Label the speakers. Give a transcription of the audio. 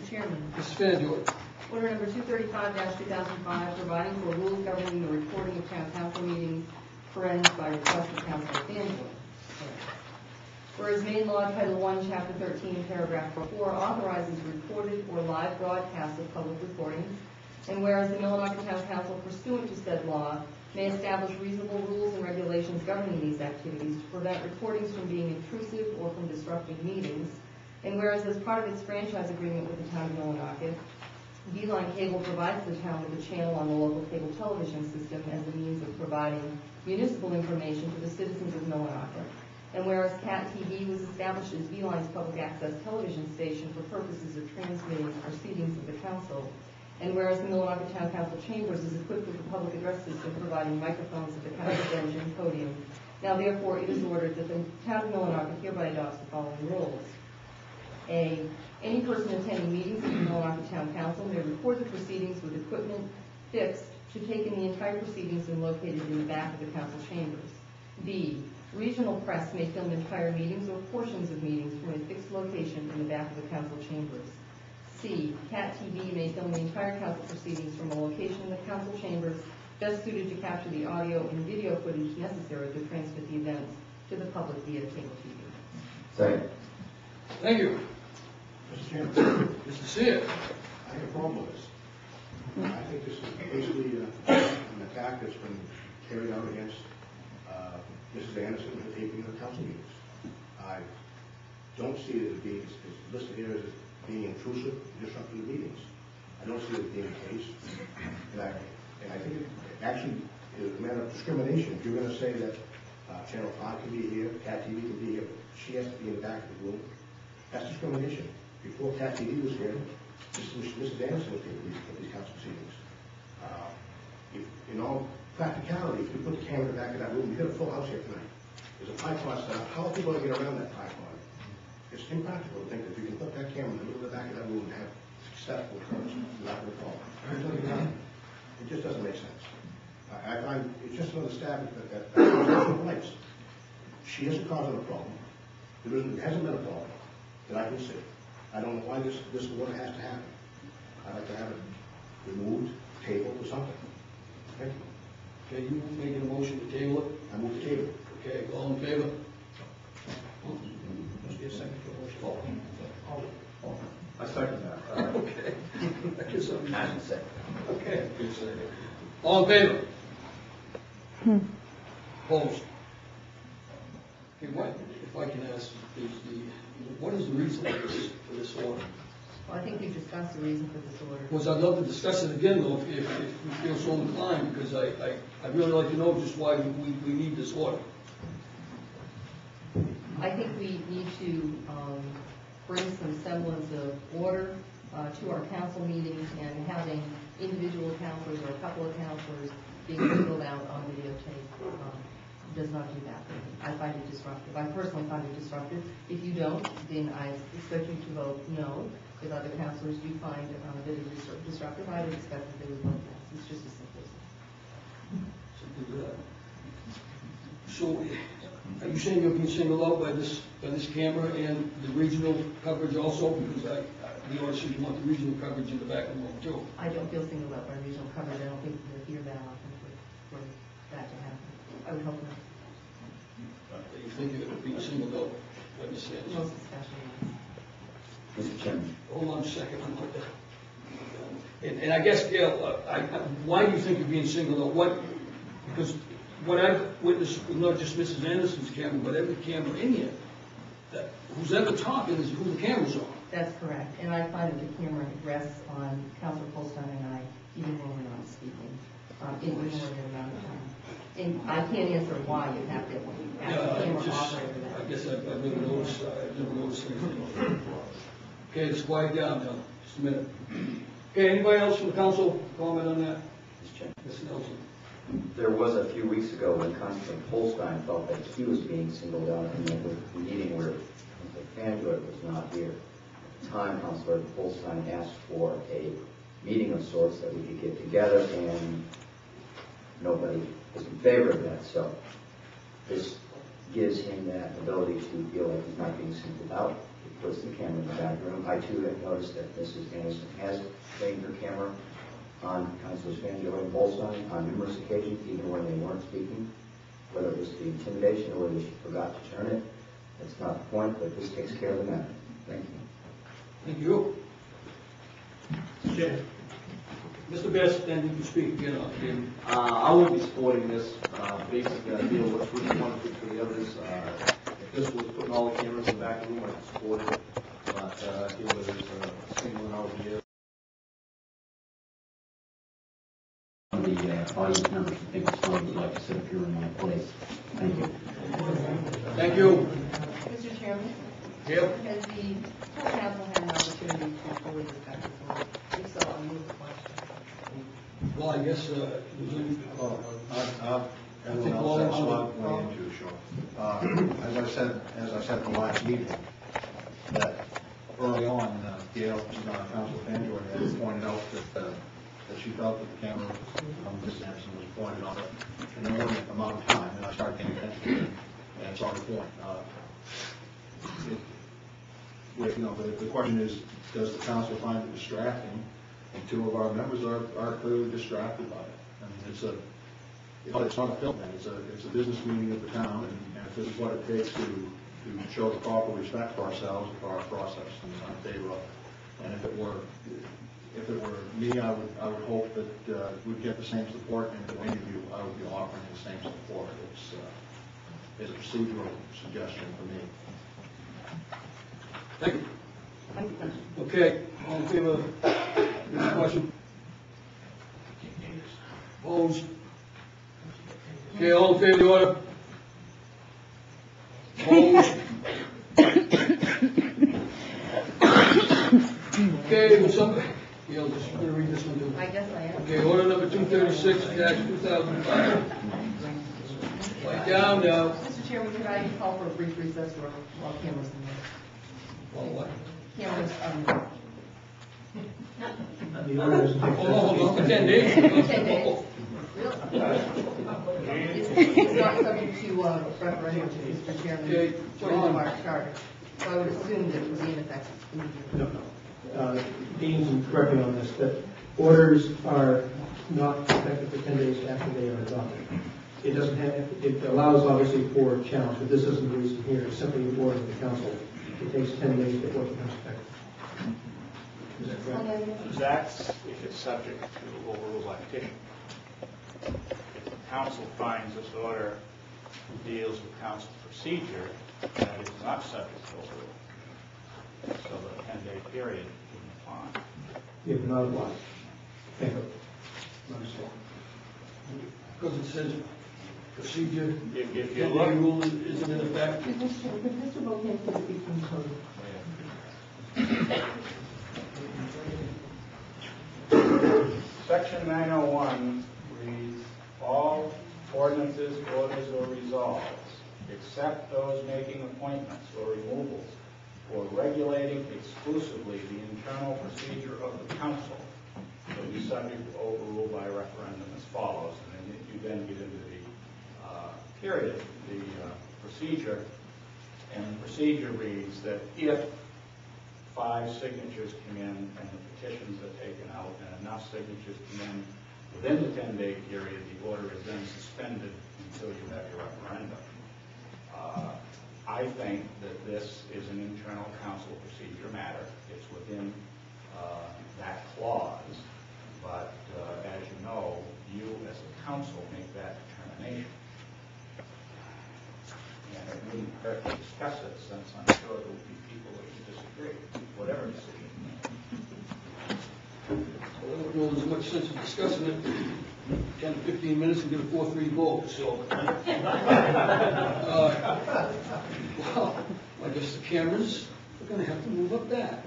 Speaker 1: Mr. Chairman.
Speaker 2: Mrs. Fanjoy.
Speaker 1: Order number 235-2005, providing for rules governing the recording of town council meetings, friends by request of Councilor Fanjoy. Whereas Maine Law Title 1, Chapter 13, Paragraph 4 authorizes recorded or live broadcasts of public recordings, and whereas the Millinocket Town Council, pursuant to said law, may establish reasonable rules and regulations governing these activities to prevent recordings from being intrusive or from disrupting meetings, and whereas as part of its franchise agreement with the town of Millinocket, Beeline Cable provides the town with a channel on the local cable television system as a means of providing municipal information to the citizens of Millinocket. And whereas CAT TV was established as Beeline's public access television station for purposes of transmitting proceedings of the council, and whereas the Millinocket Town Council Chambers is equipped with a public address system providing microphones at the council bench and podium, now therefore it is ordered that the town of Millinocket hereby adopts the following rules. A. Any person attending meetings of the Millinocket Town Council may record the proceedings with equipment fixed to take in the entire proceedings and located in the back of the council chambers. B. Regional press may film entire meetings or portions of meetings from a fixed location in the back of the council chambers. C. CAT TV may film the entire council proceedings from a location in the council chambers best suited to capture the audio and video footage necessary to transmit the events to the public via cable TV.
Speaker 3: Second.
Speaker 2: Thank you.
Speaker 4: Mr. Chairman,
Speaker 2: Mr. Sear.
Speaker 4: I have a problem with this. I think this is basically an attack that's been carried out against Mrs. Anderson for taping the council meetings. I don't see it as being, it's listed here as being intrusive, disrupting the meetings. I don't see it as being the case. And I think it actually is a matter of discrimination. If you're going to say that Channel 5 can be here, CAT TV can be here, she has to be in the back of the room, that's discrimination. Before CAT TV was here, Mrs. Anderson was here for these council proceedings. In all practicality, if you put the camera in the back of that room, you got a full house here tonight. There's a tripod set up. How are people going to get around that tripod? It's impractical to think that you can put that camera in the middle of the back of that room and have successful curves without the fall. It just doesn't make sense. I find it's just another stab at rights. She isn't causing a problem. There hasn't been a problem that I can see. I don't know why this order has to happen. I'd like to have it removed, tabled, or something. Thank you.
Speaker 2: Okay, you making a motion to table it?
Speaker 4: I move the table.
Speaker 2: Okay, all in favor?
Speaker 4: Must be a second to the motion.
Speaker 3: I second that.
Speaker 2: Okay. I guess I'm
Speaker 3: Imagine second.
Speaker 2: okay. All in favor? Opposed? Okay, what, if I can ask, what is the reason for this order?
Speaker 1: Well, I think we've discussed the reason for this order.
Speaker 2: Because I'd love to discuss it again, though, if we feel so inclined, because I'd really like to know just why we need this order.
Speaker 1: I think we need to bring some semblance of order to our council meetings, and having individual councilors or a couple of councilors being singled out on videotape does not do that. I find it disruptive. I personally find it disruptive. If you don't, then I expect you to vote no. If other councilors do find that it is disruptive, I would expect that they would vote yes. It's just as simple as that.
Speaker 2: So, are you saying you're being singled out by this camera and the regional coverage also? Because we already said you want the regional coverage in the back of the room too.
Speaker 1: I don't feel singled out by regional coverage. I don't think we'll hear that often for that to happen. I would hope not.
Speaker 2: You think you're being singled out by Ms. Anderson?
Speaker 1: Most especially.
Speaker 3: Mr. Chairman.
Speaker 2: Hold on a second. And I guess, Gail, why do you think you're being singled out? Because what I've witnessed with not just Mrs. Anderson's camera, but every camera in here, that who's ever talking is who the camera's on.
Speaker 1: That's correct. And I find that the camera rests on Councilor Polstein and I, even when we're not speaking, in a limited amount of time. And I can't answer why you have to ask the camera operator that.
Speaker 2: I guess I've never noticed anything. Okay, let's quiet down now. Just a minute. Okay, anybody else from the council comment on that?
Speaker 3: Mr. Chairman.
Speaker 2: Mr. Nelson.
Speaker 3: There was a few weeks ago when Councilor Polstein felt that he was being singled out in the meeting where Councilor Fanjoy was not here. At the time, Councilor Polstein asked for a meeting of sorts that we could get together, and nobody was in favor of that. So this gives him that ability to feel like he's not being singled out. He puts the camera in the back room. I too have noticed that Mrs. Anderson has trained her camera on Councilors Fanjoy and Holstein on numerous occasions, even when they weren't speaking. Whether it was the intimidation or whether she forgot to turn it, that's not the point, but this takes care of the matter. Thank you.
Speaker 2: Thank you. Mr. Best, then you can speak again.
Speaker 5: I won't be supporting this. Basically, I feel what's really wonderful for the others. If this was putting all the cameras in the back of the room, I'd support it. But I feel that there's a single out here.
Speaker 6: The audience members who think it's fun would like to sit up here in my place. Thank you.
Speaker 2: Thank you.
Speaker 1: Mr. Chairman?
Speaker 2: Gail?
Speaker 1: Has the full council had an opportunity to fully discuss this one? If so, I'll move the question.
Speaker 2: Well, I guess,
Speaker 4: Everyone else has a lot way into, sure. As I said at the last meeting, that early on, Gail, Council Fanjoy, had pointed out that she felt that the camera, Mrs. Anderson was pointed on it in a limited amount of time, and I started paying attention to it, and it's on the point. The question is, does the council find it distracting? And two of our members are clearly distracted by it. I mean, it's not a film thing. It's a business meeting of the town, and if this is what it takes to show the proper respect for ourselves and for our process, and I'm in favor of it. And if it were me, I would hope that we'd get the same support, and if any of you, I would be offering the same support. It's a procedural suggestion for me.
Speaker 2: thank you. Okay, all in favor of this question? Opposed? Okay, all in favor of the order? Opposed? Okay, will somebody, Gail, just going to read this one too.
Speaker 1: I guess I am.
Speaker 2: Okay, order number 236-2005. Write down now.
Speaker 1: Mr. Chairman, could I call for a brief recess while cameras in there?
Speaker 2: Well, what?
Speaker 1: Cameras,
Speaker 7: The order doesn't take
Speaker 2: Hold on, for 10 days.
Speaker 1: 10 days. It's not subject to referendum, Mr. Chairman,
Speaker 2: Okay,
Speaker 1: according to our charter. So I would assume that it would be ineffective immediately.
Speaker 7: No. Dean's correct me on this, that orders are not effective for 10 days after they are adopted. It doesn't have, it allows obviously for challenge, but this isn't the reason here. It's simply an order of the council. It takes 10 days before it becomes effective. Is that correct?
Speaker 8: That's if it's subject to overrule by petition. If the council finds this order deals with council procedure, then it is not subject to overrule. So the 10-day period wouldn't apply.
Speaker 7: If not applied. Thank you.
Speaker 2: Because it says procedure,
Speaker 8: If you
Speaker 2: 10-day
Speaker 8: look,
Speaker 2: rule isn't in effect.
Speaker 1: Mr. Bohan, please speak from the podium.
Speaker 8: Section 901 reads, all ordinances, orders, or resolves, except those making appointments or removals or regulating exclusively the internal procedure of the council, will be subject to overrule by referendum as follows. And then you then get into the period, the procedure, and the procedure reads that if 5 signatures come in and the petitions are taken out and enough signatures come in within the 10-day period, the order is then suspended until you have your referendum. I think that this is an internal council procedure matter. It's within that clause, but as you know, you as a council make that determination. And it wouldn't hurt to discuss it, since I'm sure there will be people that would disagree, whatever decision.
Speaker 2: I don't know there's much sense in discussing it. 10 to 15 minutes and get a 4-3 vote, so. Well, I guess the cameras are going to have to move up that.